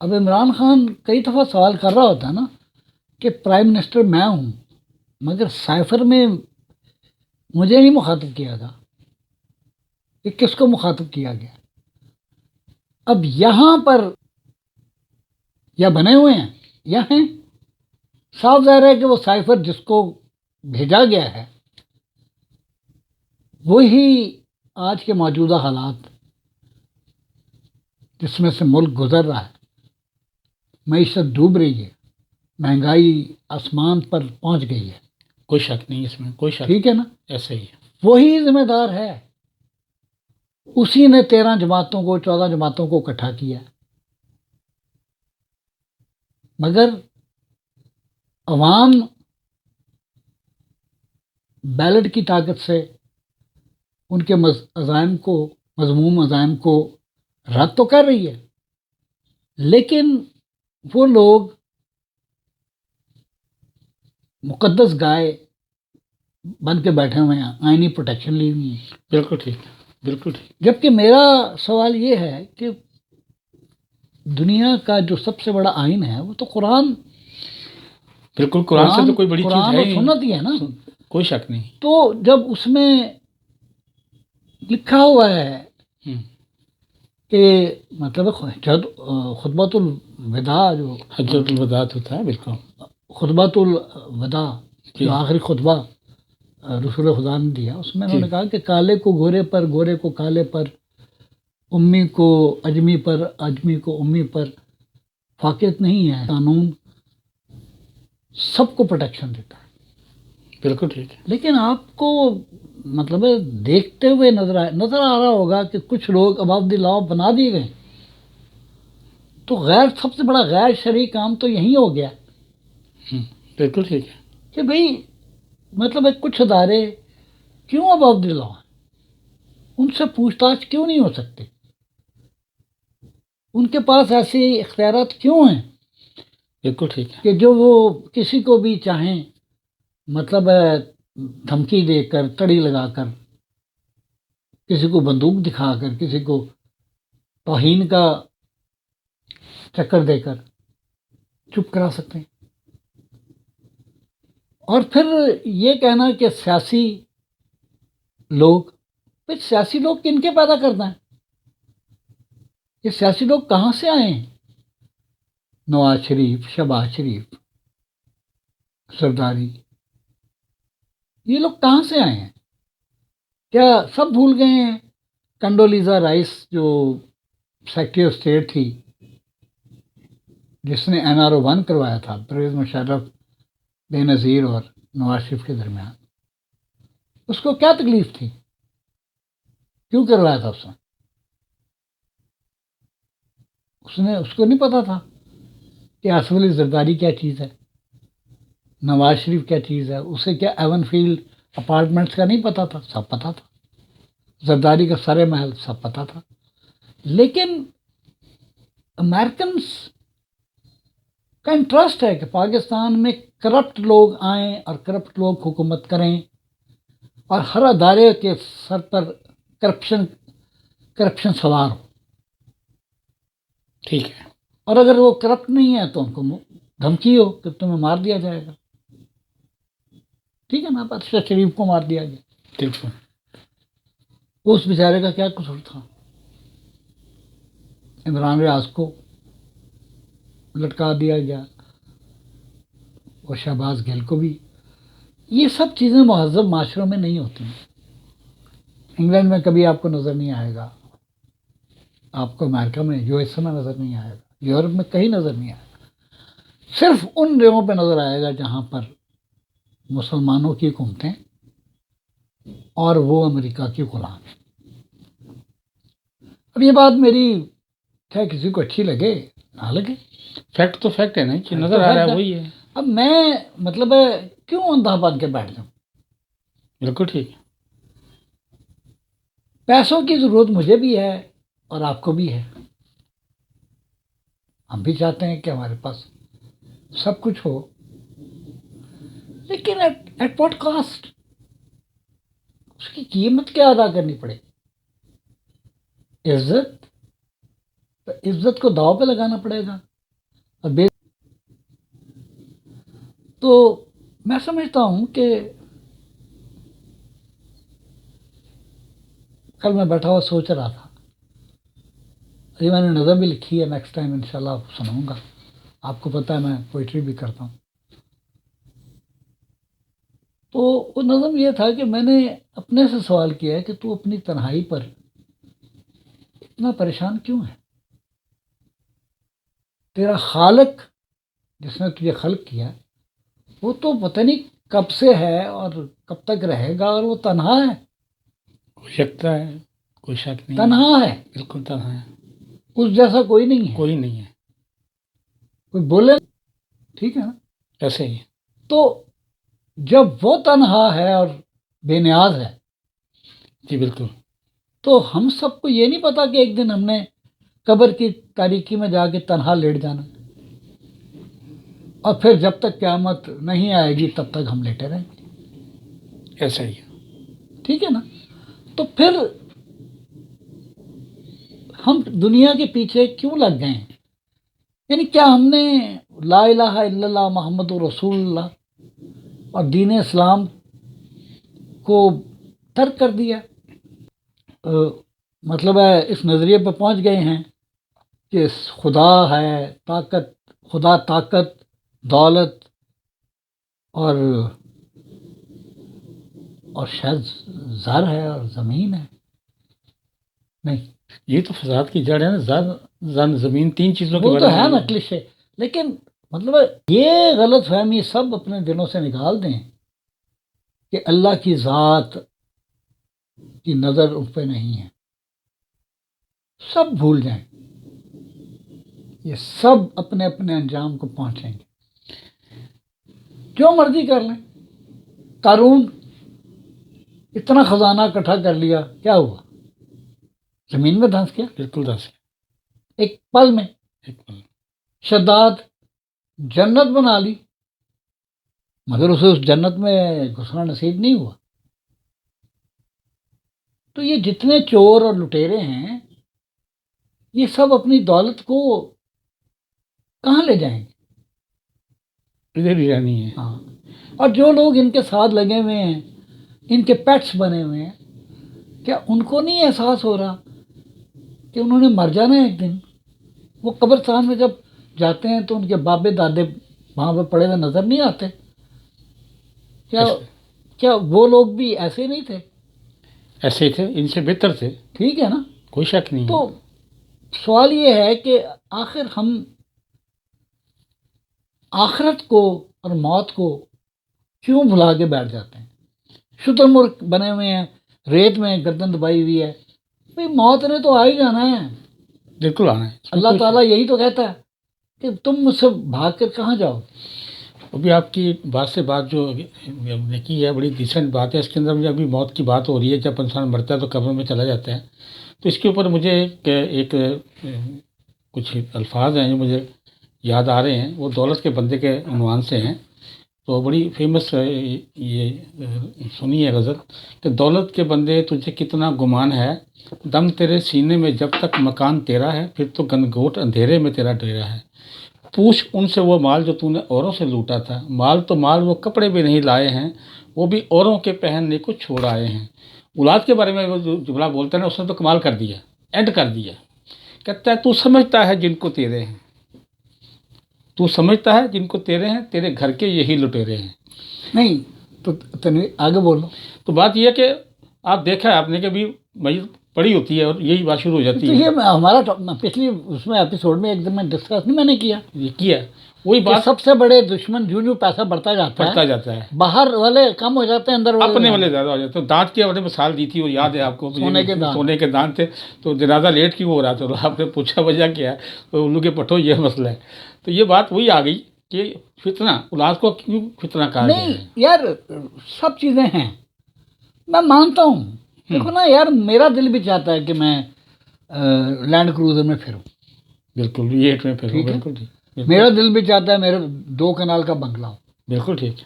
اب عمران خان کئی دفعہ سوال کر رہا ہوتا ہے نا کہ پرائم منسٹر میں ہوں، مگر سائفر میں مجھے نہیں مخاطب کیا گیا، کہ کس کو مخاطب کیا گیا؟ اب یہاں پر یا بنے ہوئے ہیں یا ہیں، صاف ظاہر ہے کہ وہ سائفر جس کو بھیجا گیا ہے وہی آج کے موجودہ حالات جس میں سے ملک گزر رہا ہے، معیشت ڈوب رہی ہے، مہنگائی آسمان پر پہنچ گئی ہے، کوئی شک نہیں اس میں، کوئی شک ٹھیک ہے نا؟ ایسے ہی ہے۔ وہی ذمہ دار ہے، اسی نے 13 جماعتوں کو 14 جماعتوں کو اکٹھا کیا، مگر عوام بیلٹ کی طاقت سے ان کے عزائم کو، مذموم عزائم کو رد تو کر رہی ہے، لیکن وہ لوگ مقدس گائے بن کے بیٹھے ہوئے ہیں، آئینی پروٹیکشن لی ہوئی ہیں۔ بالکل ٹھیک ہے، بالکل ٹھیک۔ جبکہ میرا سوال یہ ہے کہ دنیا کا جو سب سے بڑا آئین ہے وہ تو قرآن، بالکل، قرآن سے تو کوئی بڑی چیز قرآن ہے اور ہی سنت ہی ہے نا۔ نہیں، کوئی شک نہیں۔ تو جب اس میں لکھا ہوا ہے ہم، کہ مطلب خطبۃ الوداع، جو حجۃ الوداع ہوتا ہے، بالکل خطبۃ الوداع جی، جو آخری خطبہ رسول خدا نے دیا، اس میں انہوں نے جی، کہا کہ کالے کو گورے پر، گورے کو کالے پر، امی کو اجمی پر، اجمی کو امی پر فاقیت نہیں ہے، قانون سب کو پروٹیکشن دیتا ہے۔ بالکل ٹھیک ہے۔ لیکن آپ کو مطلب ہے دیکھتے ہوئے نظر آ رہا ہوگا کہ کچھ لوگ اباؤٹ دی لا بنا دیے گئے، تو سب سے بڑا غیر شرعی کام تو یہی ہو گیا ہم، بالکل ٹھیک ہے۔ کہ بھئی مطلب ہے کچھ ادارے کیوں اباؤٹ دی لا ہیں؟ ان سے پوچھ تاچھ کیوں نہیں ہو سکتے؟ ان کے پاس ایسے اختیارات کیوں ہیں بالکل ٹھیک ہے۔ کہ جو وہ کسی کو بھی چاہیں مطلب ہے دھمکی دے کر، تڑی لگا کر، کسی کو بندوق دکھا کر، کسی کو توہین کا چکر دے کر چپ کرا سکتے ہیں؟ اور پھر یہ کہنا کہ سیاسی لوگ، پھر سیاسی لوگ کن کے پیدا کرنا ہے؟ یہ سیاسی لوگ کہاں سے آئے ہیں؟ نواز شریف، شہباز شریف، زرداری، یہ لوگ کہاں سے آئے ہیں؟ کیا سب بھول گئے ہیں کنڈولیزا رائس جو سیکرٹری آف اسٹیٹ تھی، جس نے NRO 1 کروایا تھا پرویز مشرف، بے نظیر اور نواز شریف کے درمیان؟ اس کو کیا تکلیف تھی؟ کیوں کروایا تھا اس کو نہیں پتا تھا کہ آصف علی زرداری کیا چیز ہے، نواز شریف کیا چیز ہے؟ اسے کیا ایون فیلڈ اپارٹمنٹس کا نہیں پتا تھا؟ سب پتا تھا۔ زرداری کا سارے محل سب پتا تھا۔ لیکن امریکنس کا انٹرسٹ ہے کہ پاکستان میں کرپٹ لوگ آئیں اور کرپٹ لوگ حکومت کریں، اور ہر ادارے کے سر پر کرپشن سوار ہو، ٹھیک ہے۔ اور اگر وہ کرپٹ نہیں ہے تو ان کو دھمکی ہو کہ تمہیں مار دیا جائے گا۔ ٹھیک ہے نا، ارشد شریف کو مار دیا گیا، بالکل اس بیچارے کا کیا قصور تھا؟ عمران ریاض کو لٹکا دیا گیا، اور شہباز گل کو بھی۔ یہ سب چیزیں مہذب معاشروں میں نہیں ہوتی ہیں۔ انگلینڈ میں کبھی آپ کو نظر نہیں آئے گا، آپ کو امریکہ میں USA میں نظر نہیں آئے گا، یورپ میں کہیں نظر نہیں آئے گا۔ صرف ان جگہوں پہ نظر آئے گا جہاں پر مسلمانوں کی حکومتیں اور وہ امریکہ کی غلام ہیں۔ اب یہ بات میری چاہے کسی کو اچھی لگے نہ لگے، فیکٹ تو فیکٹ ہے نا کہ نظر آ رہا ہے وہی ہے۔ اب میں مطلب ہے کیوں اندھا بن کے بیٹھ جاؤں؟ بالکل ٹھیک ہے۔ پیسوں کی ضرورت مجھے بھی ہے اور آپ کو بھی ہے، ہم بھی چاہتے ہیں کہ ہمارے پاس سب کچھ ہو، لیکن ایٹ واٹ کاسٹ؟ اس کی قیمت کیا ادا کرنی پڑے؟ عزت کو داؤ پہ لگانا پڑے گا، اور تو میں سمجھتا ہوں کہ کل میں بیٹھا ہوا سوچ رہا تھا، یہ میں نے نظم بھی لکھی ہے، نیکسٹ ٹائم انشاءاللہ آپ کو سناؤں گا. آپ کو پتہ ہے میں پوئٹری بھی کرتا ہوں. تو وہ نظم یہ تھا کہ میں نے اپنے سے سوال کیا ہے کہ تو اپنی تنہائی پر اتنا پریشان کیوں ہے؟ تیرا خالق جس نے تجھے خلق کیا وہ تو پتہ نہیں کب سے ہے اور کب تک رہے گا، اور وہ تنہا ہے. ہو سکتا ہے، کوئی شک نہیں. تنہا ہے، بالکل تنہا ہے. اس جیسا کوئی نہیں ہے. کوئی نہیں ہے. کوئی بولے ٹھیک ہے نا. ایسے ہی. تو جب وہ تنہا ہے اور بے نیاز ہے، جی بالکل. تو ہم سب کو یہ نہیں پتا کہ ایک دن ہم نے قبر کی تاریکی میں جا کے تنہا لیٹ جانا، اور پھر جب تک قیامت نہیں آئے گی تب تک ہم لیٹے رہیں گے. ایسا ہی. ٹھیک ہے نا. تو پھر ہم دنیا کے پیچھے کیوں لگ گئے ہیں؟ یعنی کیا ہم نے لا الہ الا اللہ محمد رسول اللہ اور دین اسلام کو ترک کر دیا؟ مطلب ہے اس نظریے پہ پہنچ گئے ہیں کہ خدا ہے طاقت، خدا طاقت، دولت اور شاید زر ہے اور زمین ہے. نہیں، یہ تو فساد کی جڑ ہے نا. زن زمین، تین چیزوں کے وہ بارے تو میں ہے نا کلیشے، لیکن مطلب یہ غلط فہمی سب اپنے دلوں سے نکال دیں کہ اللہ کی ذات کی نظر ان پہ نہیں ہے. سب بھول جائیں، یہ سب اپنے اپنے انجام کو پہنچیں گے. جو مرضی کر لیں. قارون اتنا خزانہ اکٹھا کر لیا، کیا ہوا؟ زمین میں دھنس گیا بالکل دس. ایک پل میں. ایک پل. شداد جنت بنا لی، مگر اسے اس جنت میں گھسنا نصیب نہیں ہوا. تو یہ جتنے چور اور لٹیرے ہیں یہ سب اپنی دولت کو کہاں لے جائیں گے؟ ادھر ہی رہنی ہے. ہاں. اور جو لوگ ان کے ساتھ لگے ہوئے ہیں، ان کے پیٹس بنے ہوئے ہیں، کیا ان کو نہیں احساس ہو رہا کہ انہوں نے مر جانا ہے ایک دن؟ وہ قبرستان میں جب جاتے ہیں تو ان کے بابے دادے وہاں پہ پڑے ہوئے نظر نہیں آتے؟ کیا وہ لوگ بھی ایسے نہیں تھے؟ ایسے ہی تھے، ان سے بہتر تھے. ٹھیک ہے نا. کوئی شک نہیں. تو سوال یہ ہے کہ آخر ہم آخرت کو اور موت کو کیوں بھلا کے بیٹھ جاتے ہیں؟ شتر مرغ بنے ہوئے ہیں، ریت میں گردن دبائی ہوئی ہے. بھئی موت نے تو آ ہی جانا ہے. بالکل آنا ہے. اللہ تعالیٰ یہی تو کہتا ہے کہ تم مجھ سے بھاگ کر کہاں جاؤ. ابھی آپ کی بات سے بات جو ہم نے کی ہے بڑی ڈیسنٹ بات ہے. اس کے اندر مجھے ابھی موت کی بات ہو رہی ہے. جب انسان مرتا ہے تو قبر میں چلا جاتا ہے. تو اس کے اوپر مجھے ایک کچھ الفاظ ہیں جو مجھے یاد آ رہے ہیں. وہ دولت کے بندے کے عنوان سے ہیں. تو بڑی فیمس یہ سنی ہے غزل کہ دولت کے بندے تجھے کتنا گمان ہے، دم تیرے سینے میں جب تک مکان تیرا ہے، پھر تو گنگوٹ اندھیرے میں تیرا ڈیرا ہے. پوچھ ان سے وہ مال جو تو نے اوروں سے لوٹا تھا، مال تو مال وہ کپڑے بھی نہیں لائے ہیں، وہ بھی اوروں کے پہننے کو چھوڑ آئے ہیں. اولاد کے بارے میں وہ جو جملہ بولتا ہے نا، اس نے تو کمال کر دیا، اینڈ کر دیا. کہتا ہے تو سمجھتا ہے جن کو تیرے ہیں، تو سمجھتا ہے جن کو تیرے ہیں، تیرے گھر کے یہی لٹیرے ہیں. نہیں تو تنویر آگے بولو. تو بات یہ ہے کہ آپ دیکھا ہے آپ نے کہ بھی میت پڑی ہوتی ہے اور یہی بات شروع ہو جاتی تو ہے. یہ ہمارا پچھلی اس میں ایپیسوڈ میں ایک دم میں ڈسکس نہیں میں نے کیا. یہ کیا وہی کہ بات سب سے بڑے دشمن جو پیسہ بڑھتا پڑتا ہے، جاتا ہے. باہر والے کم ہو جاتے ہیں، اندر اپنے والے زیادہ ہو جاتے ہیں. دانت کی ہم نے مثال دی تھی، وہ یاد ہے آپ کو؟ سونے کے دانت. سونے کے دانت تھے. تو جنازہ لیٹ کیوں ہو رہا تھا؟ تو آپ نے پوچھا وجہ کیا ہے؟ تو الو کے پٹھو یہ مسئلہ ہے. تو یہ بات وہی آ گئی کہ فتنہ، اولاد کو کیوں فتنہ کہا گیا نہیں ہے؟ یار سب چیزیں ہیں، میں مانتا ہوں. دیکھو نا یار، میرا دل بھی چاہتا ہے کہ میں لینڈ کروزر میں پھروں. بالکل یہ ایٹ میں پھر ٹھیک ہے. بالکل ٹھیک. میرا دل بھی چاہتا ہے میرے 2 کنال کا بنگلہ ہو. بالکل ٹھیک.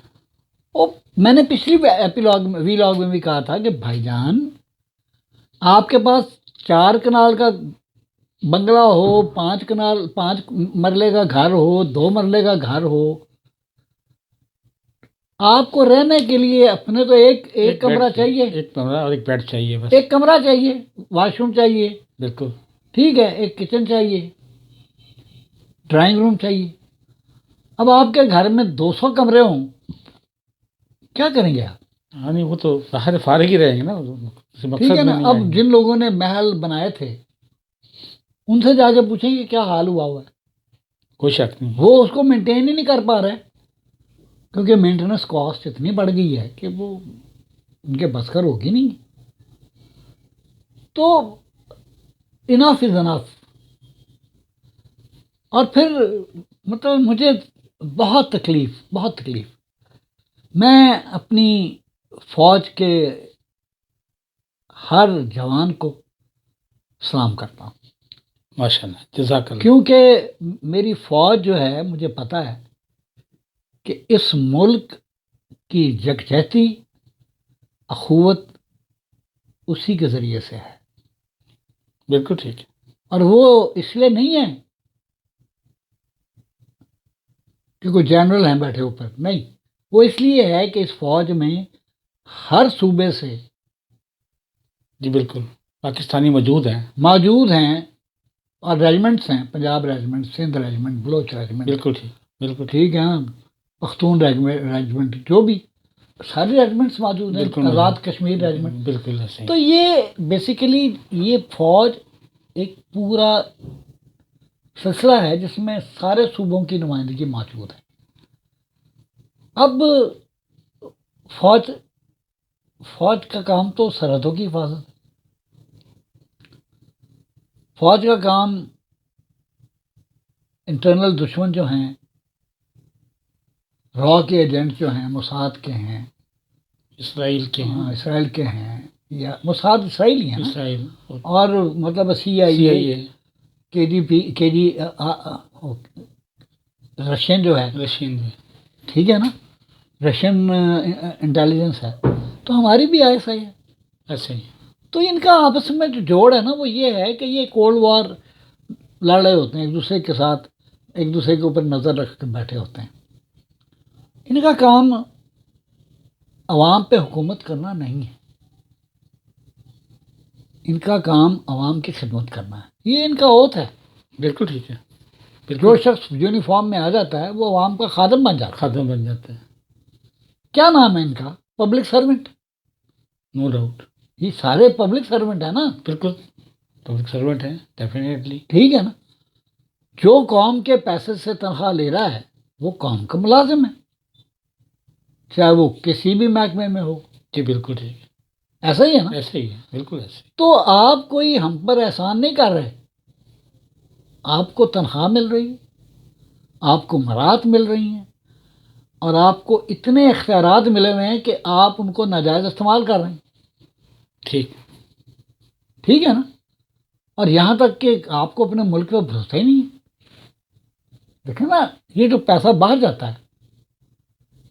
وہ میں نے پچھلی وی لاگ میں بھی کہا تھا کہ بھائی جان آپ کے پاس 4 کنال کا بنگلہ ہو، 5 مرلے کا گھر ہو، 2 مرلے کا گھر ہو، آپ کو رہنے کے لیے اپنے تو ایک کمرہ بیڈ چاہیے، ایک کمرہ اور ایک بیڈ چاہیے بس. ایک کمرہ چاہیے، واش روم چاہیے، بالکل. ٹھیک ہے، ایک کچن چاہیے، ڈرائنگ روم چاہیے. اب آپ کے گھر میں 200 کمرے ہوں، کیا کریں گے آپ؟ ہاں نہیں، وہ تو باہر فارغ ہی رہیں گے نا، کسی ٹھیک مقصد ہے میں نا. نہیں اب آئیں گے. جن لوگوں نے محل بنائے تھے ان سے جا کے پوچھیں کہ کیا حال ہوا ہے. کوئی شک نہیں. وہ اس کو مینٹین ہی نہیں کر پا رہے، کیونکہ مینٹیننس کاسٹ اتنی بڑھ گئی ہے کہ وہ ان کے بس کر ہوگی نہیں. تو انف از انف. اور پھر مطلب مجھے بہت تکلیف. میں اپنی فوج کے ہر جوان کو سلام کرتا ہوں، ماشاء اللہ، جزاک اللہ. کیونکہ میری فوج جو ہے، مجھے پتا ہے کہ اس ملک کی یکجہتی، اخوت اسی کے ذریعے سے ہے. بالکل ٹھیک ہے. اور وہ اس لیے نہیں ہے کہ کوئی جنرل ہیں بیٹھے اوپر، نہیں، وہ اس لیے ہے کہ اس فوج میں ہر صوبے سے جی بالکل، پاکستانی موجود ہیں، اور ریجمنٹس ہیں، Punjab regiment, Sindh regiment, Baloch regiment, بالکل ٹھیک. بالکل ٹھیک. ٹھیک ہے نا، پختون ریجمنٹ، جو بھی سارے ریجمنٹس موجود ہیں، بالکل آزاد کشمیر ریجمنٹ. بالکل ایسے ہی. تو یہ بیسیکلی یہ فوج ایک پورا سلسلہ ہے جس میں سارے صوبوں کی نمائندگی موجود ہے. اب فوج کا کام تو سرحدوں کی حفاظت. فوج کا کام انٹرنل دشمن جو ہیں، را کے ایجنٹ جو ہیں، موساد کے ہیں، اسرائیل کے ہیں. اسرائیل کے ہیں، یا موساد اسرائیلی ہیں نا؟ اسرائیل اور مطلب سی آئی اے، کے جی رشین جو ہے، رشین میں. ٹھیک ہے نا، رشین انٹیلیجنس ہے. تو ہماری بھی آئی ایس آئی ہے. ایسے ہی. تو ان کا آپس میں جو جوڑ ہے نا، وہ یہ ہے کہ یہ کولڈ وار لڑ رہے ہوتے ہیں ایک دوسرے کے ساتھ، ایک دوسرے کے اوپر نظر رکھ کے بیٹھے ہوتے ہیں. ان کا کام عوام پہ حکومت کرنا نہیں ہے، ان کا کام عوام کی خدمت کرنا ہے. یہ ان کا اوتھ ہے. بالکل ٹھیک ہے. جو شخص یونیفارم میں آ جاتا ہے وہ عوام کا خادم بن جاتا ہے. خادم بن جاتے ہیں. کیا نام ہے ان کا؟ Public servant. No doubt. یہ سارے پبلک سرونٹ ہیں نا. بالکل پبلک سرونٹ ہیں، ڈیفینیٹلی. ٹھیک ہے نا. جو قوم کے پیسے سے تنخواہ لے رہا ہے وہ قوم کا ملازم ہے، چاہے وہ کسی بھی محکمے میں ہو. جی بالکل ٹھیک ہے. ایسا ہی ہے نا. ایسے ہی ہے، بالکل ایسے ہی. تو آپ کوئی ہم پر احسان نہیں کر رہے. آپ کو تنخواہ مل رہی ہے، آپ کو مراد مل رہی ہیں، اور آپ کو اتنے اختیارات ملے ہوئے ہیں کہ آپ ان کو ناجائز استعمال کر رہے ہیں. ٹھیک ہے نا. اور یہاں تک کہ آپ کو اپنے ملک پہ بھروسہ ہی نہیں ہے. دیکھیں نا، یہ جو پیسہ باہر جاتا ہے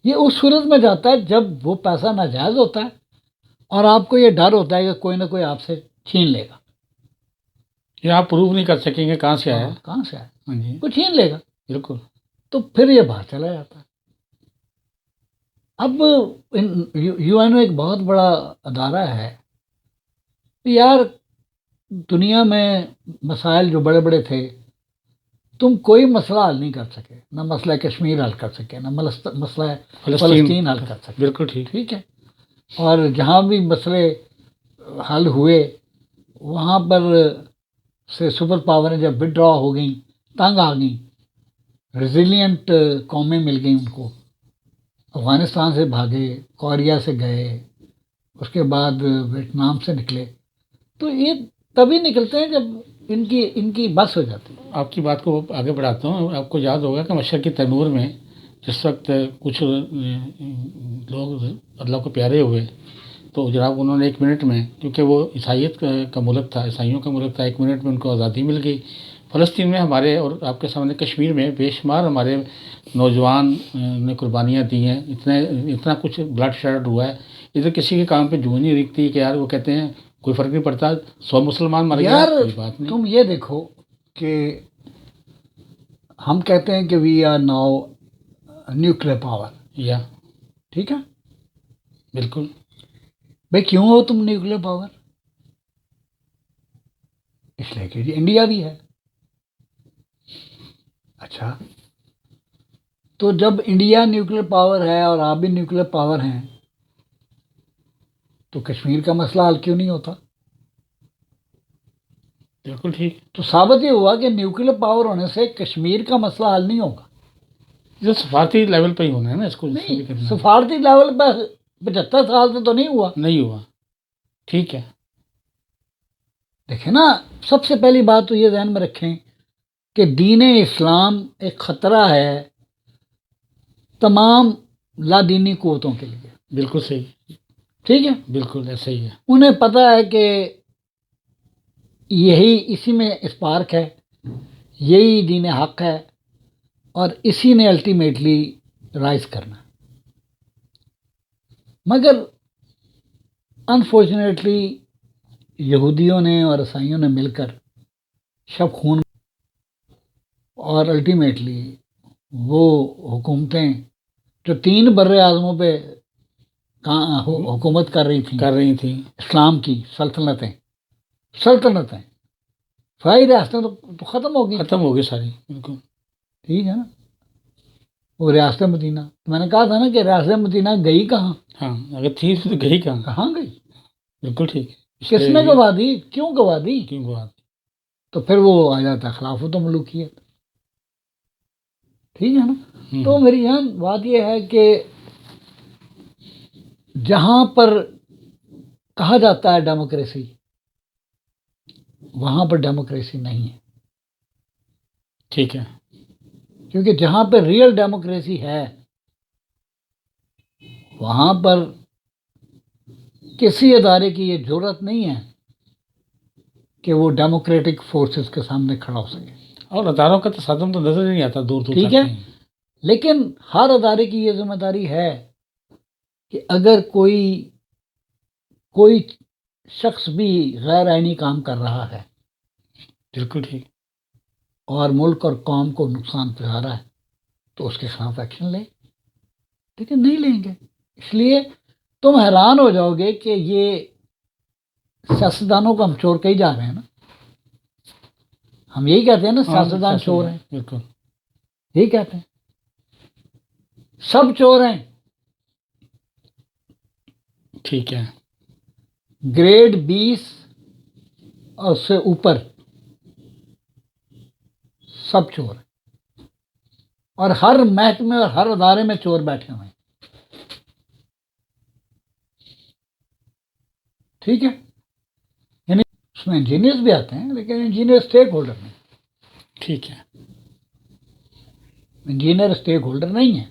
یہ اس صورت میں جاتا ہے جب وہ پیسہ ناجائز ہوتا ہے اور آپ کو یہ ڈر ہوتا ہے کہ کوئی نہ کوئی آپ سے چھین لے گا. یہ آپ پروو نہیں کر سکیں گے کہاں سے آیا. کہاں سے آیا، ہاں جی کوئی چھین لے گا. بالکل. تو پھر یہ باہر چلا جاتا ہے. اب یو این او ایک بہت بڑا ادارہ ہے یار. دنیا میں مسائل جو بڑے بڑے تھے، تم کوئی مسئلہ حل نہیں کر سکے. نہ مسئلہ کشمیر حل کر سکے، نہ مسئلہ فلسطین حل کر سکے. بالکل ٹھیک. ٹھیک ہے. اور جہاں بھی مسئلے حل ہوئے وہاں پر سے سپر پاوریں جب وڈرا ہو گئیں، تنگ آ گئیں، ریزیلینٹ قومیں مل گئیں ان کو. افغانستان سے بھاگے، کوریا سے گئے، اس کے بعد ویتنام سے نکلے. تو یہ تبھی نکلتے ہیں جب ان کی بس ہو جاتی ہے. آپ کی بات کو آگے بڑھاتا ہوں. آپ کو یاد ہوگا کہ مشرقی تیمور میں جس وقت کچھ لوگ اللہ کو پیارے ہوئے تو جناب انہوں نے 1 منٹ میں، کیونکہ وہ عیسائیت کا ملک تھا، عیسائیوں کا ملک تھا، 1 منٹ میں ان کو آزادی مل گئی. فلسطین میں ہمارے اور آپ کے سامنے کشمیر میں بے شمار ہمارے نوجوان نے قربانیاں دی ہیں. اتنا کچھ بلڈ شیڈ ہوا ہے. ادھر کسی کے کام پہ جو نہیں رکھتی کہ یار وہ کہتے ہیں کوئی فرق نہیں پڑتا، 100 مسلمان مر گیا، یار کوئی بات نہیں. تم یہ دیکھو کہ ہم کہتے ہیں کہ we are now nuclear power. یا ٹھیک ہے بالکل. بھائی کیوں ہو تم نیوکلیر پاور؟ اس لیے کہ انڈیا بھی ہے. اچھا تو جب انڈیا نیوکلیر پاور ہے اور آپ بھی نیوکلیر پاور ہیں تو کشمیر کا مسئلہ حل کیوں نہیں ہوتا؟ بالکل ٹھیک. تو ثابت یہ ہوا کہ نیوکلیر پاور ہونے سے کشمیر کا مسئلہ حل نہیں ہوگا. جو سفارتی لیول پہ ہی ہونا ہے نا اس کو جس سے بھی نہیں کرنا ہے. سفارتی لیول پہ 75 سال سے تو نہیں ہوا. نہیں ہوا. ٹھیک ہے. دیکھیں نا سب سے پہلی بات تو یہ ذہن میں رکھیں کہ دین اسلام ایک خطرہ ہے تمام لادینی قوتوں کے لیے. بالکل صحیح. ٹھیک ہے بالکل ایسا ہی ہے. انہیں پتہ ہے کہ یہی اسی میں اسپارک ہے، یہی دین حق ہے اور اسی نے الٹیمیٹلی رائز کرنا. مگر انفارچونیٹلی یہودیوں نے اور عیسائیوں نے مل کر شب خون اور الٹیمیٹلی وہ حکومتیں جو 3 بر اعظموں پہ حکومت کر رہی تھیں اسلام کی سلطنتیں فائدہ ریاستیں تو ختم ہو گئی. ختم ہو گئی ساری. بالکل ٹھیک ہے نا. وہ ریاست مدینہ میں نے کہا تھا نا کہ ریاست مدینہ گئی کہاں؟ ہاں اگر تھی تو گئی کہاں. کہاں گئی؟ بالکل ٹھیک. کس نے گوا دی؟ کیوں گوا دی؟ کیوں گوا دی؟ تو پھر وہ آ جاتا ہے خلافت و ملوکیت. ٹھیک ہے نا. تو میری جان بات یہ ہے کہ جہاں پر کہا جاتا ہے ڈیموکریسی وہاں پر ڈیموکریسی نہیں ہے. ٹھیک ہے. کیونکہ جہاں پہ ریئل ڈیموکریسی ہے وہاں پر کسی ادارے کی یہ جرات نہیں ہے کہ وہ ڈیموکریٹک فورسز کے سامنے کھڑا ہو سکے. اور اداروں کا تصادم تو نظر ہی نہیں آتا دور دور. ٹھیک ہے لیکن ہر ادارے کی یہ ذمہ داری ہے کہ اگر کوئی شخص بھی غیر آئینی کام کر رہا ہے بالکل ٹھیک اور ملک اور قوم کو نقصان پہنچا رہا ہے تو اس کے خلاف ایکشن لیں. لیکن نہیں لیں گے. اس لیے تم حیران ہو جاؤ گے کہ یہ سیاستدانوں کو ہم چور کہی جا رہے ہیں نا. ہم یہی کہتے ہیں نا سیاستدان چور ہیں. بالکل یہی کہتے ہیں سب چور ہیں. ٹھیک ہے. گریڈ 20 اور اس سے اوپر سب چور ہیں اور ہر محکمے اور ہر ادارے میں چور بیٹھے ہوئے ہیں. ٹھیک ہے یعنی اس میں انجینئرز بھی آتے ہیں لیکن انجینئر اسٹیک ہولڈر نہیں. ٹھیک ہے. انجینئر اسٹیک ہولڈر نہیں ہے.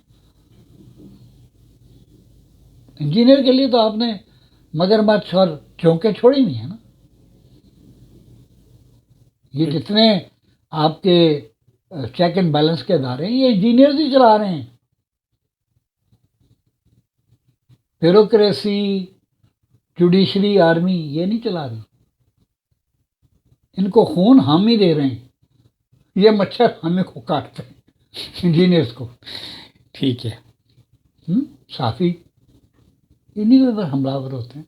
انجینئر کے لیے تو آپ نے مگرمچھ اور چونکیں چھوڑی ہوئی ہیں نا. یہ جتنے آپ کے چیک اینڈ بیلنس کے ادارے ہیں یہ انجینئرز ہی چلا رہے ہیں. بیوروکریسی جوڈیشری آرمی یہ نہیں چلا رہی. ان کو خون ہم ہی دے رہے ہیں. یہ مچھر ہمیں کو کاٹتے ہیں انجینئرز کو. ٹھیک ہے. صافی انہیں کے اوپر حملہ آور ہوتے ہیں.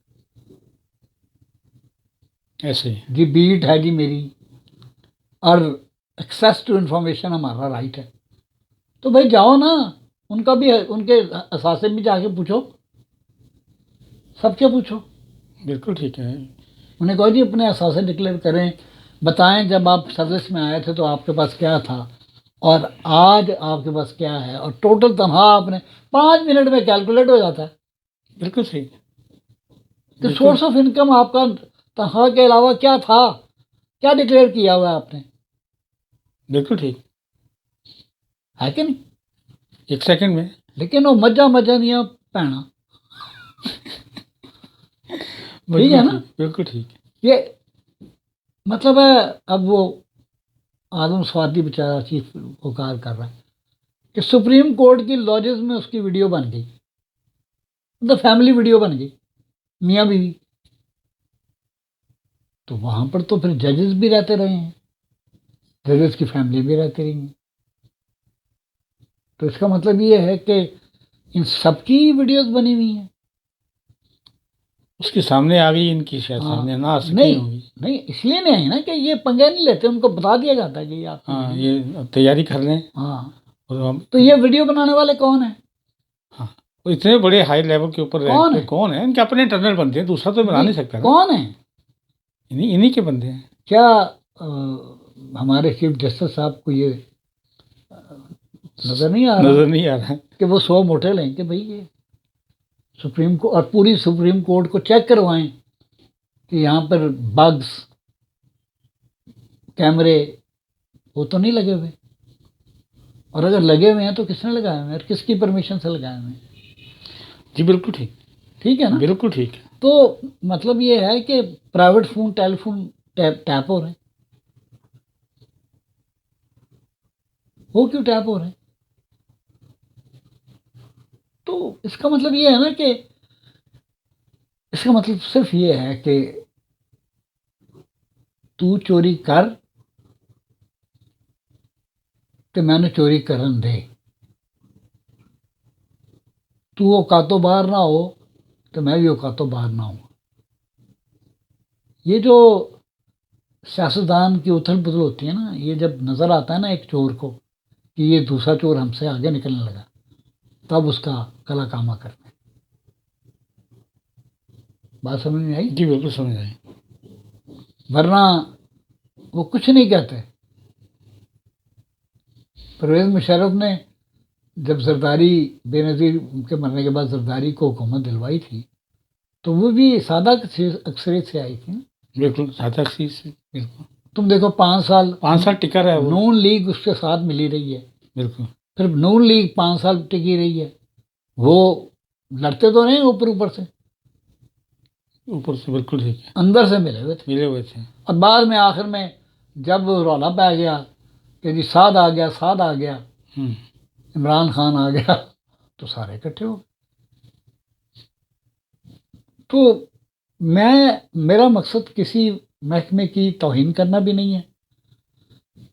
ایسے ہی جی بیٹ ہے جی میری اور ایکسیس ٹو انفارمیشن ہمارا رائٹ ہے. تو بھائی جاؤ نا ان کا بھی ان کے اثاثے بھی جا کے پوچھو. سب کے پوچھو. بالکل ٹھیک ہے. انہیں کہو جی اپنے اثاثے ڈکلیئر کریں بتائیں جب آپ سروس میں آئے تھے تو آپ کے پاس کیا تھا اور آج آپ کے پاس کیا ہے اور ٹوٹل تنخواہ آپ نے 5 منٹ میں کیلکولیٹ ہو جاتا ہے. بالکل صحیح. کہ سورس آف انکم آپ کا تنخواہ کے علاوہ کیا تھا کیا ڈکلیئر کیا ہوا ہے آپ نے. بالکل ٹھیک ہے کہ نہیں. 1 سیکنڈ میں. لیکن وہ مجھا نہیں پہنا. ٹھیک ہے نا. بالکل ٹھیک. یہ مطلب ہے اب وہ آدم سوادی بیچارہ چیف کو کار کر رہا ہے کہ سپریم کورٹ کی لاجز میں اس کی ویڈیو بن گئی. مطلب فیملی ویڈیو بن گئی میاں بیوی. تو وہاں پر تو پھر ججز بھی رہتے رہے ہیں پھر اس کی فیملی بھی رہتی رہی ہیں. تو اس کا مطلب یہ ہے کہ ان سب کی ویڈیوز بنی ہوئی ہیں. اس کے سامنے آ گئی، ان کی شاید ہاں. سامنے نہ آ سکی نہیں ہوگی. نہیں، اس لیے نہیں ہے نا کہ یہ پنگے نہیں لیتے، ان کو بتا دیا جاتا ہے کہ یہ آپ کی ہاں، ویڈیو. یہ تیاری کر لیں. ہاں. اور ہم تو یہ ویڈیو بنانے والے کون ہیں؟ ہاں، وہ اتنے بڑے ہائی لیول کے اوپر کون رینک پہ ہے؟ کون ہے؟ ان کے اپنے انٹرنل بندے ہیں، دوسرا تو بنا نہیں سکتا نا. کون ہیں؟ انہی کے بندے ہیں. کیا ہمارے چیف جسٹس صاحب کو یہ نظر نہیں آ رہا نظر نہیں آ رہا ہے. کہ وہ 100 موٹے لیں کہ بھئی یہ سپریم کو اور پوری سپریم کورٹ کو چیک کروائیں کہ یہاں پر بگز کیمرے وہ تو نہیں لگے ہوئے، اور اگر لگے ہوئے ہیں تو کس نے لگائے ہوئے ہیں اور کس کی پرمیشن سے لگائے ہوئے ہیں؟ جی بالکل ٹھیک. ٹھیک ہے نا. بالکل ٹھیک ہے. تو مطلب یہ ہے کہ پرائیویٹ فون ٹیلی فون ٹیپ ہو رہے ہیں. وہ کیوں ٹیپ ہو رہے ہیں؟ تو اس کا مطلب یہ ہے نا کہ اس کا مطلب صرف یہ ہے کہ تو چوری کر تو میں نے چوری کرن دے. تو اوقاتوں باہر نہ ہو تو میں بھی اوقاتوں باہر نہ ہوں. یہ جو سیاستدان کی اتھل پتھل ہوتی ہے نا، یہ جب نظر آتا ہے نا ایک چور کو کہ یہ دوسرا چور ہم سے آگے نکلنے لگا، تب اس کا کلا کامہ کرتے ہیں. بات سمجھ میں آئی؟ جی بالکل سمجھ آئی. ورنہ وہ کچھ نہیں کہتے. پرویز مشرف نے جب زرداری بے نظیر کے مرنے کے بعد زرداری کو حکومت دلوائی تھی تو وہ بھی سادہ اکثریت سے آئی تھی نا. بالکل سادہ چیز سے. بالکل. تم دیکھو 5 سال ٹکر ہے وہ. نون لیگ اس کے ساتھ ملی رہی ہے. بالکل. پھر نون لیگ 5 سال ٹکی رہی ہے. وہ لڑتے تو نہیں اوپر سے، اوپر سے. بالکل ٹھیک ہے. اندر سے ملے ہوئے تھے. ملے ہوئے تھے. اور بعد میں آخر میں جب رولا پہ گیا کہ جی سعد آ گیا عمران خان آ گیا تو سارے اکٹھے ہو گئے. تو میرا مقصد کسی محکمے کی توہین کرنا بھی نہیں ہے،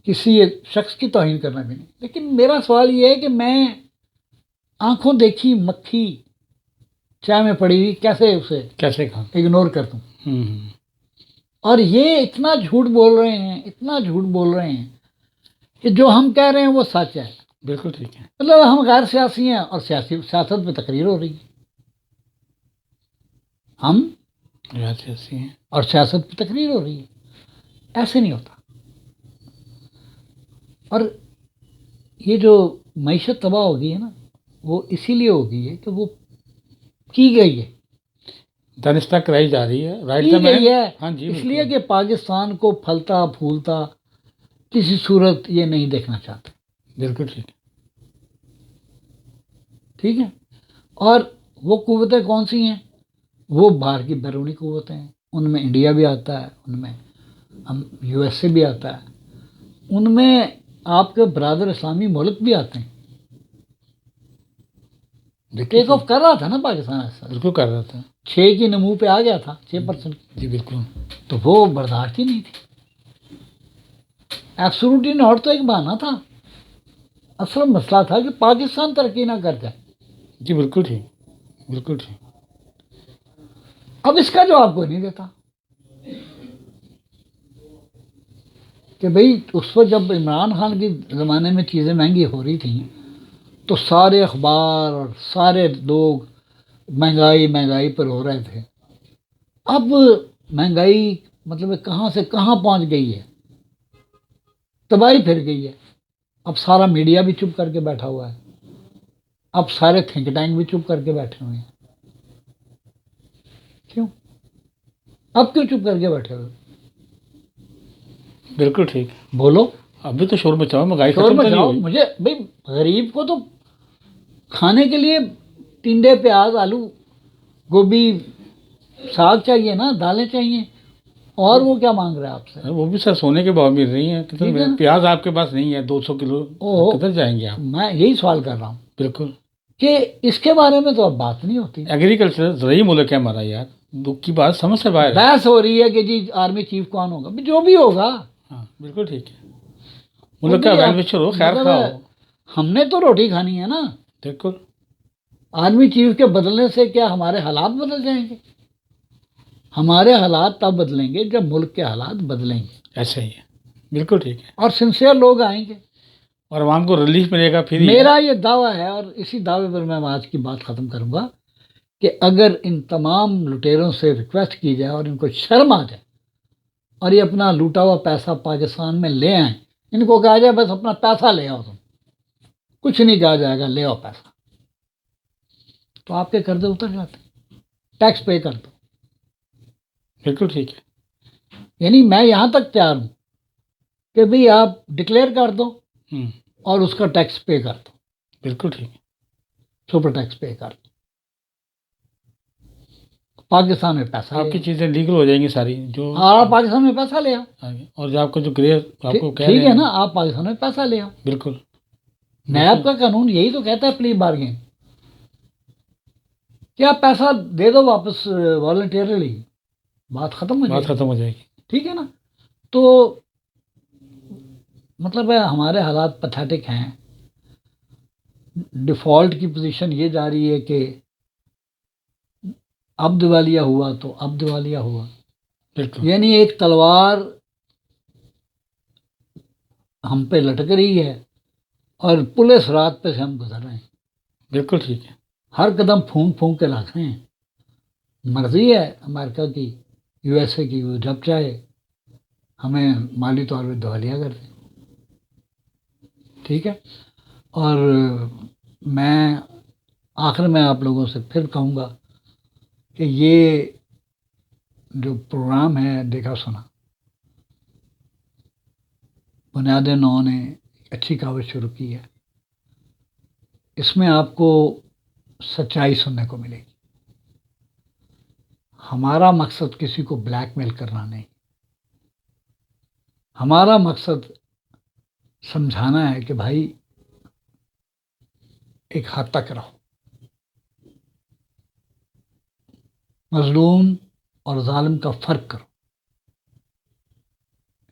کسی شخص کی توہین کرنا بھی نہیں، لیکن میرا سوال یہ ہے کہ میں آنکھوں دیکھی مکھی چائے میں پڑی ہوئی کیسے کھا اگنور کر دوں. اور یہ اتنا جھوٹ بول رہے ہیں کہ جو ہم کہہ رہے ہیں وہ سچ ہے. بالکل ٹھیک ہے. مطلب ہم غیر سیاسی ہیں اور سیاست پہ تقریر ہو رہی ہے. ہم غیر سیاسی ہیں اور سیاست پہ تقریر ہو رہی ہے. ایسے نہیں ہوتا. اور یہ جو معیشت تباہ ہو گئی ہے نا، وہ اسی لیے ہو گئی ہے کہ وہ کی گئی ہے، دانستہ کرائی جا رہی ہے. کی گئی ہے. ہاں جی. اس لیے کہ پاکستان کو پھلتا پھولتا کسی صورت یہ نہیں دیکھنا چاہتے. بالکل ٹھیک ہے. ٹھیک ہے. اور وہ قوتیں کون سی ہیں؟ وہ باہر کی بیرونی قوتیں ہیں. ان میں انڈیا بھی آتا ہے، ان میں یو ایس اے بھی آتا ہے، ان میں آپ کے برادر اسلامی ملک بھی آتے ہیں. ٹیک آف کر رہا تھا نا پاکستان ایسا. بالکل کر رہا تھا. 6 کی نمو پہ آ گیا تھا، 6%. جی بالکل. تو وہ برداشت ہی نہیں تھی. ایبسولوٹلی ناٹ تو ایک بہانہ تھا، اصل مسئلہ تھا کہ پاکستان ترقی نہ کر جائے. جی بالکل ٹھیک. بالکل ٹھیک. اب اس کا جواب کوئی نہیں دیتا کہ بھئی اس وقت جب عمران خان کے زمانے میں چیزیں مہنگی ہو رہی تھیں تو سارے اخبار اور سارے لوگ مہنگائی پر ہو رہے تھے. اب مہنگائی مطلب کہاں سے کہاں پہنچ گئی ہے، تباہی پھر گئی ہے. اب سارا میڈیا بھی چپ کر کے بیٹھا ہوا ہے، اب سارے تھنک ٹینک بھی چپ کر کے بیٹھے ہوئے ہیں. کیوں؟ اب کیوں چپ کر کے بیٹھے ہوئے؟ بالکل ٹھیک. بولو. ابھی تو شور مچاؤ، مہنگائی شور ختم تو نہیں مچاؤ. ہوئی. مجھے بھائی غریب کو تو کھانے کے لیے ٹنڈے پیاز آلو گوبھی ساگ چاہیے نا، دالیں چاہیے، اور وہ کیا مانگ رہا ہے آپ سے؟ وہ بھی سر سونے کے بھاؤ مل رہی ہیں. ٹھیک ہے نا؟ پیاز آپ کے پاس نہیں ہے 200 کلو، کدھر جائیں گے آپ؟ میں یہی سوال کر رہا ہوں بالکل کہ اس کے بارے میں تو اب بات نہیں ہوتی. ایگریکلچر زرعی ملک ہے ہمارا یار. دکھ کی بات سمجھ سے باہر ہے. بحث ہو رہی ہے کہ جی آرمی چیف کون ہوگا، جو بھی ہوگا. ہاں بالکل ٹھیک ہے. ملک کا ویل وشر ہو، خیر خواہ ہو. ہم نے تو روٹی کھانی ہے نا. بالکل. آدمی چیز کے بدلنے سے کیا ہمارے حالات بدل جائیں گے؟ ہمارے حالات تب بدلیں گے جب ملک کے حالات بدلیں گے. ایسا ہی ہے. بالکل ٹھیک ہے. اور سنسیئر لوگ آئیں گے اور عوام کو ریلیف ملے گا. پھر میرا یہ دعویٰ ہے، اور اسی دعوے پر میں آج کی بات ختم کروں گا، کہ اگر ان تمام لٹیروں سے ریکویسٹ کی جائے اور ان کو شرم آ جائے اور یہ اپنا لوٹا ہوا پیسہ پاکستان میں لے آئیں، ان کو کہا جائے بس اپنا پیسہ لے آؤ، تم کچھ نہیں کہا جائے گا، لے آؤ پیسہ، تو آپ کے قرضے اتر جاتے ہیں. ٹیکس پے کر دو. بالکل ٹھیک ہے. یعنی میں یہاں تک تیار ہوں کہ بھئی آپ ڈکلیئر کر دو اور اس کا ٹیکس پے کر دو. بالکل ٹھیک ہے. سپر ٹیکس پے کر دو. پاکستان میں پیسہ آپ کی چیزیں لیگل ہو جائیں گی ساری. جو آپ پاکستان میں پیسہ لے آؤ. اور جو آپ کو جو گریز آپ کو کہہ ٹھیک رہے ہے ہیں نا، آپ پاکستان میں پیسہ لے آؤ. بالکل. نیب کا قانون یہی تو کہتا ہے، پلی بارگین، کہ آپ پیسہ دے دو واپس والنٹیرلی، بات ختم ہو جائے بات گی. ختم ہو جائے گی. ٹھیک ہے نا. تو مطلب ہے ہمارے حالات پتھیٹک ہیں. ڈیفالٹ کی پوزیشن یہ جا رہی ہے کہ اب دیوالیہ ہوا تو اب دیوالیہ ہوا. بالکل. یعنی ایک تلوار ہم پہ لٹک رہی ہے اور پولیس رات پہ سے ہم گزر رہے ہیں. بالکل ٹھیک ہے. ہر قدم پھونک پھونک کے رکھ رہے ہیں. مرضی ہے امریکہ کی، یو ایس اے کی، وہ جب چاہے ہمیں مالی طور پہ دیوالیہ کر دیں. ٹھیک ہے. اور میں آخر میں آپ لوگوں سے پھر کہوں گا کہ یہ جو پروگرام ہے دیکھا سنا، بنیاد نو نے اچھی کاوش شروع کی ہے. اس میں آپ کو سچائی سننے کو ملے گی. ہمارا مقصد کسی کو بلیک میل کرنا نہیں. ہمارا مقصد سمجھانا ہے کہ بھائی ایک حد تک رہو. مظلوم اور ظالم کا فرق کرو.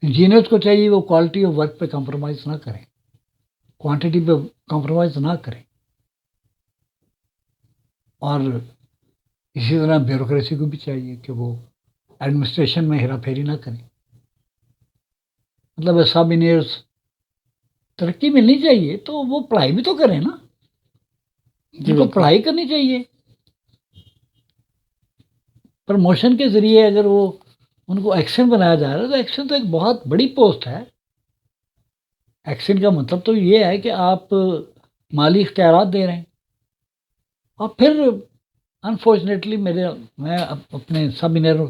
انجینئرز کو چاہیے وہ کوالٹی آف ورک پہ کمپرومائز نہ کریں، کوانٹٹی پہ کمپرومائز نہ کریں. اور اسی طرح بیوروکریسی کو بھی چاہیے کہ وہ ایڈمنسٹریشن میں ہیرا پھیری نہ کریں. مطلب سب انجینئرز ترقی ملنی چاہیے تو وہ پڑھائی بھی تو کریں نا. ان کو پڑھائی کرنی چاہیے. پروموشن کے ذریعے اگر وہ ان کو ایکشن بنایا جا رہا ہے تو ایکشن تو ایک بہت بڑی پوسٹ ہے. ایکشن کا مطلب تو یہ ہے کہ آپ مالی اختیارات دے رہے ہیں. اور پھر انفارچونیٹلی میں اپنے سب انجینئر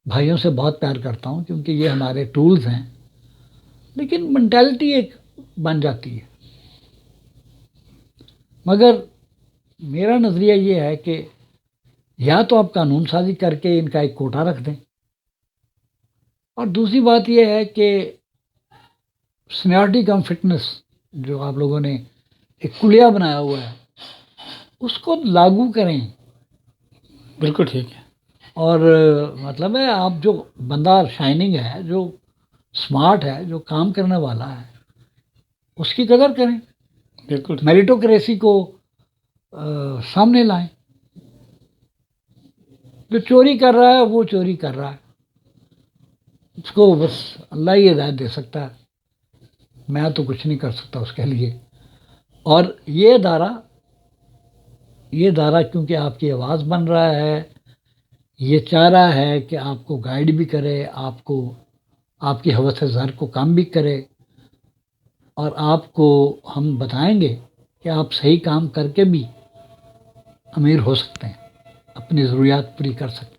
بھائیوں سے بہت پیار کرتا ہوں کیونکہ یہ ہمارے ٹولز ہیں، لیکن مینٹالٹی ایک بن جاتی ہے. مگر میرا نظریہ یہ ہے کہ یا تو آپ قانون سازی کر کے ان کا ایک کوٹا رکھ دیں، اور دوسری بات یہ ہے کہ سینیورٹی کم فٹنس جو آپ لوگوں نے ایک کلیہ بنایا ہوا ہے اس کو لاگو کریں. بالکل ٹھیک ہے. اور مطلب ہے آپ جو بندہ شائننگ ہے، جو سمارٹ ہے، جو کام کرنے والا ہے، اس کی قدر کریں. بالکل. میریٹوکریسی کو سامنے لائیں. جو چوری کر رہا ہے وہ چوری کر رہا ہے، اس کو بس اللہ ہی ہدایت دے سکتا ہے. میں تو کچھ نہیں کر سکتا اس کے لیے. اور یہ ادارہ کیونکہ آپ کی آواز بن رہا ہے، یہ چاہ رہا ہے کہ آپ کو گائیڈ بھی کرے، آپ کی حوث زر کو کام بھی کرے، اور آپ کو ہم بتائیں گے کہ آپ صحیح کام کر کے بھی امیر ہو سکتے ہیں، اپنی ضروریات پوری کر سکتے ہیں.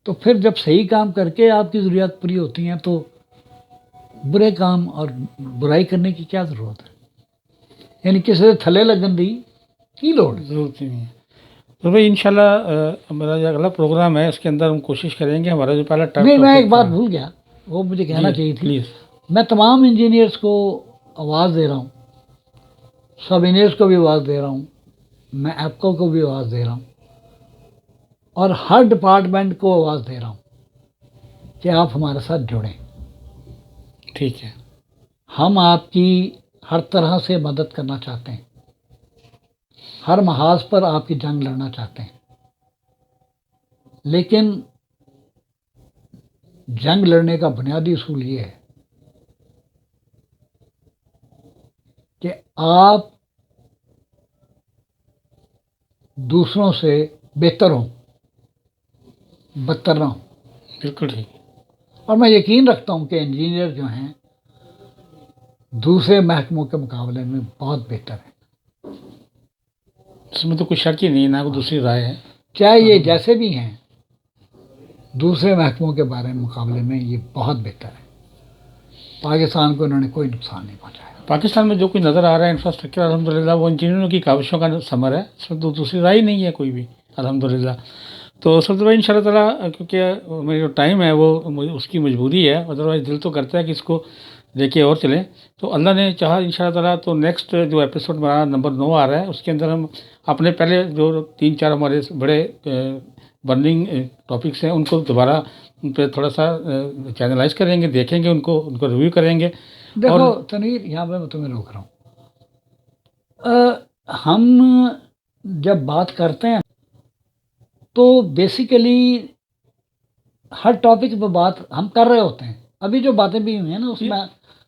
تو پھر جب صحیح کام کر کے آپ کی ضروریات پوری ہوتی ہیں تو برے کام اور برائی کرنے کی کیا ضرورت ہے؟ یعنی کسی سے تھلے لگن دی کی لوڑ؟ ضرورت نہیں ہے. تو بھائی انشاءاللہ ہمارا جو اگلا پروگرام ہے اس کے اندر ہم کوشش کریں گے ہمارا جو پہلا نہیں، میں ایک بات بھول گیا، وہ مجھے کہنا چاہیے تھی. پلیز. میں تمام انجینئرز کو آواز دے رہا ہوں، سب انجینئرز کو بھی آواز دے رہا ہوں، میں ایپکو کو بھی آواز دے رہا ہوں، اور ہر ڈپارٹمنٹ کو آواز دے رہا ہوں کہ آپ ہمارے ساتھ جڑیں. ٹھیک ہے. ہم آپ کی ہر طرح سے مدد کرنا چاہتے ہیں، ہر محاذ پر آپ کی جنگ لڑنا چاہتے ہیں، لیکن جنگ لڑنے کا بنیادی اصول یہ ہے کہ آپ دوسروں سے بہتر ہوں، بدتر نہ ہوں۔ بالکل ٹھیک. اور میں یقین رکھتا ہوں کہ انجینئر جو ہیں دوسرے محکموں کے مقابلے میں بہت بہتر ہیں، اس میں تو کوئی شک ہی نہیں، نہ کوئی دوسری رائے ہے. چاہے یہ جیسے بھی ہیں دوسرے محکموں کے بارے میں مقابلے میں یہ بہت بہتر ہے۔ پاکستان کو انہوں نے کوئی نقصان نہیں پہنچایا۔ پاکستان میں جو کوئی نظر آ رہا ہے انفراسٹرکچر الحمدللہ وہ انجینئروں کی کاوشوں کا ثمر ہے، اس میں تو دوسری رائے نہیں ہے کوئی بھی الحمدللہ. تو سر بھائی ان شاء اللہ تعالیٰ کیونکہ میرا جو ٹائم ہے وہ اس کی مجبوری ہے، ادروائز دل تو کرتا ہے کہ اس کو لے کے اور چلیں. تو اللہ نے چاہا ان شاء اللہ تعالیٰ تو نیکسٹ جو ایپیسوڈ ہمارا نمبر 9 آ رہا ہے اس کے اندر ہم اپنے پہلے جو 3-4 ہمارے بڑے برننگ ٹاپکس ہیں ان کو دوبارہ ان پہ تھوڑا سا چینلائز کریں گے، دیکھیں گے ان کو ریویو کریں گے. دیکھو تنویر، یہاں پہ میں تمہیں روک رہا ہوں. ہم جب بات کرتے ہیں تو بیسیکلی ہر ٹاپک پہ بات ہم کر رہے ہوتے ہیں. ابھی جو باتیں بھی ہوئی ہیں نا اس میں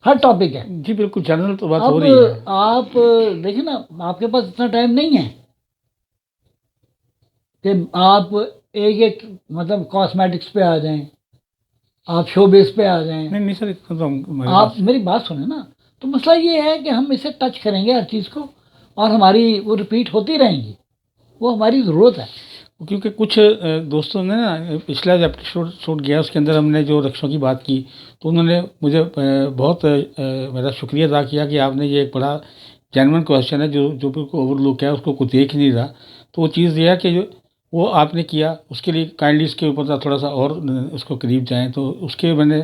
ہر ٹاپک ہے. جی بالکل جنرل تو بات ہو اب رہی ہے. آپ دیکھیں نا، آپ کے پاس اتنا ٹائم نہیں ہے کہ آپ ایک مطلب کاسمیٹکس پہ آ جائیں، آپ شو بیس پہ آ جائیں. نہیں سر اتنا تو ہمارے آپ پاس میری بات سنیں نا. تو مسئلہ یہ ہے کہ ہم اسے ٹچ کریں گے ہر چیز کو، اور ہماری وہ ریپیٹ ہوتی رہیں گی، وہ ہماری ضرورت ہے. کیونکہ کچھ دوستوں نے نا پچھلا جو ایپیسوڈ شوٹ کیا اس کے اندر ہم نے جو رکشوں کی بات کی تو انہوں نے مجھے بہت میرا شکریہ ادا کیا کہ آپ نے یہ ایک بڑا جینون کویشچن ہے جو بالکل اوور لک ہے، اس کو کوئی دیکھ نہیں رہا. تو وہ چیز یہ ہے کہ وہ آپ نے کیا، اس کے لیے کائنڈلی اس کے اوپر تھوڑا سا اور اس کو قریب جائیں. تو اس کے میں نے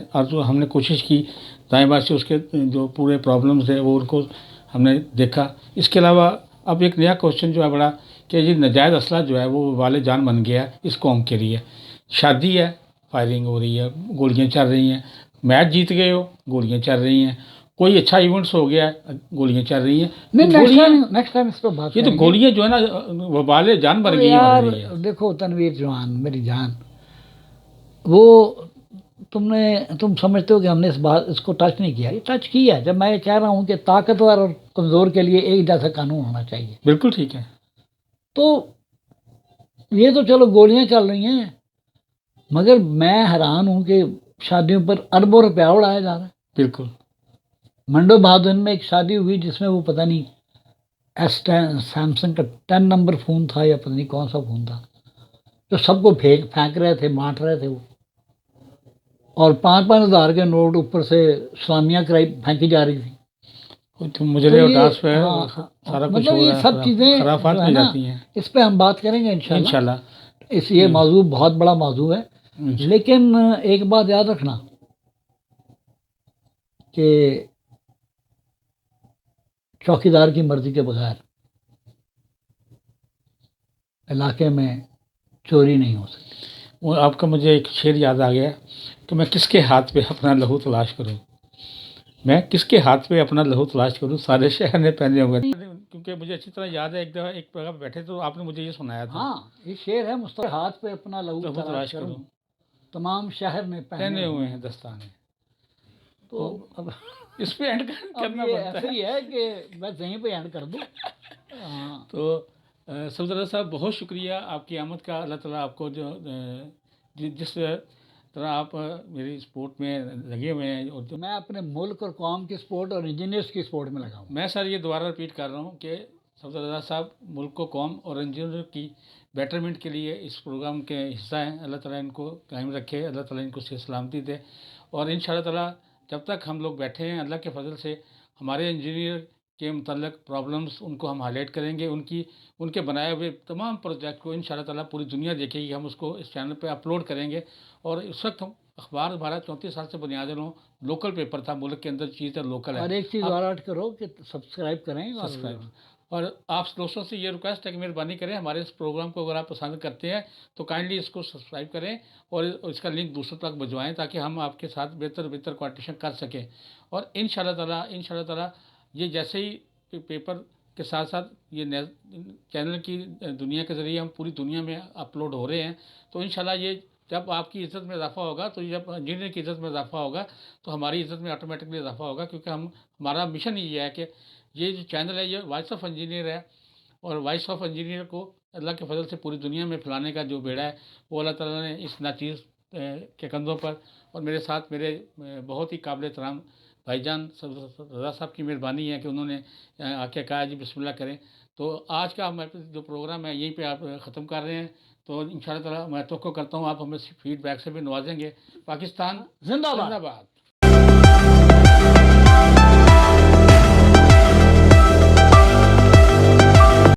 ہم نے کوشش کی دائیں بائیں سے اس کے جو پورے پرابلمز ہیں وہ ان کو ہم نے دیکھا. اس کے علاوہ اب ایک نیا کویشچن جو ہے بڑا کہ یہ ناجائز اسلحہ جو ہے وہ وبال جان بن گیا ہے اس قوم کے لیے. شادی ہے، فائرنگ ہو رہی ہے، گولیاں چل رہی ہیں، میچ جیت گئے ہو گولیاں چل رہی ہیں، کوئی اچھا ایونٹس ہو گیا ہے گولیاں چل رہی ہیں. نیکسٹ ٹائم اس پہ بات یہ تو کریں گے. گولیاں جو ہے نا وبال جان بن گئی ہیں یار ہمارے لیے. دیکھو تنویر جوان میری جان، وہ تم سمجھتے ہو کہ ہم نے اس کو ٹچ نہیں کیا. یہ ٹچ کیا ہے. جب میں یہ کہہ رہا ہوں کہ طاقتور اور کمزور کے لیے ایک جیسا قانون ہونا چاہیے، بالکل ٹھیک ہے. تو یہ تو چلو گولیاں چل رہی ہیں، مگر میں حیران ہوں کہ شادیوں پر اربوں روپیہ اڑایا جا رہا ہے. بالکل منڈو بہادر میں ایک شادی ہوئی جس میں وہ پتہ نہیں سیمسنگ کا 10 نمبر فون تھا یا پتہ نہیں کون سا فون تھا، جو سب کو پھینک رہے تھے، بانٹ رہے تھے وہ، اور 5-5 ہزار کے نوٹ اوپر سے سلامیاں کرائی پھینکی جا رہی تھی. تو مجھے اڈاس پہ سارا کچھ مطلب ہو یہ رہا ہے، سب چیزیں خرافات جو ہے میں نا جاتی ہیں. اس پہ ہم بات کریں گے انشاءاللہ. انشاءاللہ یہ موضوع بہت بڑا موضوع ہے. لیکن ایک بات یاد رکھنا کہ چوکیدار کی مرضی کے بغیر علاقے میں چوری نہیں ہو سکتی. وہ آپ کا مجھے ایک شعر یاد آ گیا کہ میں کس کے ہاتھ پہ اپنا لہو تلاش کروں، میں کس کے ہاتھ پہ اپنا لہو تلاش کروں، سارے شہر نے پہنے ہوئے. کیونکہ مجھے اچھی طرح یاد ہے ایک دفعہ ایک جگہ پہ بیٹھے تو آپ نے مجھے یہ سنایا تھا. ہاں یہ شعر ہے مصطفیٰ ہاتھ پہ اپنا لہو تلاش کروں، تمام شہر میں پہنے ہوئے ہیں دستانے. تو اب اس پہ اینڈ کرنا یہ پڑتا ایسا ہے. ہی ہے کہ میں یہیں پہ اینڈ کر دوں. ہاں تو صفدر صاحب بہت شکریہ آپ کی آمد کا. اللہ تعالیٰ آپ کو جو جس طرح آپ میری سپورٹ میں لگے ہوئے ہیں اور میں اپنے ملک اور قوم کی سپورٹ اور انجینئرس کی سپورٹ میں لگا ہوں. میں سر یہ دوبارہ ریپیٹ کر رہا ہوں کہ صفدر رضا صاحب ملک و قوم اور انجینئر کی بیٹرمنٹ کے لیے اس پروگرام کے حصہ ہیں. اللہ تعالیٰ ان کو قائم رکھے، اللہ تعالیٰ ان کو صحت سلامتی دے. اور ان شاء اللہ تعالیٰ جب تک ہم لوگ بیٹھے ہیں اللہ کے فضل سے ہمارے انجینئر کے متعلق پرابلمز ان کو ہم ہائی لائٹ کریں گے. ان کے بنائے ہوئے تمام پروجیکٹ کو ان شاء اللہ تعالیٰ پوری دنیا دیکھے گی. ہم اس کو اس چینل پہ اپلوڈ کریں گے. اور اس وقت ہم اخبار ہمارا 34 سال سے بنیاد لوکل پیپر تھا، ملک کے اندر چیز ہے لوکل ہے. اور ایک چیز اور ایڈ کرو کہ سبسکرائب کریں. سبسکرائب اور آپ دوستوں سے یہ ریکویسٹ ہے کہ مہربانی کریں ہمارے اس پروگرام کو اگر آپ پسند کرتے ہیں تو کائنڈلی اس کو سبسکرائب کریں اور اس کا لنک دوسروں تک بھجوائیں تاکہ ہم آپ کے ساتھ بہتر کوآرڈینیشن کر سکیں. اور ان شاء اللہ تعالیٰ یہ جیسے ہی پیپر کے ساتھ ساتھ یہ چینل کی دنیا کے ذریعے ہم پوری دنیا میں اپلوڈ ہو رہے ہیں تو انشاءاللہ یہ جب آپ کی عزت میں اضافہ ہوگا تو جب انجینئر کی عزت میں اضافہ ہوگا تو ہماری عزت میں آٹومیٹکلی اضافہ ہوگا کیونکہ ہمارا مشن یہ ہے کہ یہ جو چینل ہے یہ وائس آف انجینئر ہے اور وائس آف انجینئر کو اللہ کے فضل سے پوری دنیا میں پھیلانے کا جو بیڑا ہے وہ اللہ تعالیٰ نے اس ناچیز کے کندھوں پر اور میرے ساتھ میرے بہت ہی قابل احترام بھائی جان رضا صاحب کی مہربانی ہے کہ انہوں نے آ کے کہا جی بسم اللہ کریں. تو آج کا ہم جو پروگرام ہے یہیں پہ آپ ختم کر رہے ہیں. تو ان شاء اللہ تعالیٰ میں توقع کرتا ہوں آپ ہمیں فیڈ بیک سے بھی نوازیں گے. پاکستان زندہ باد. زندہ باد.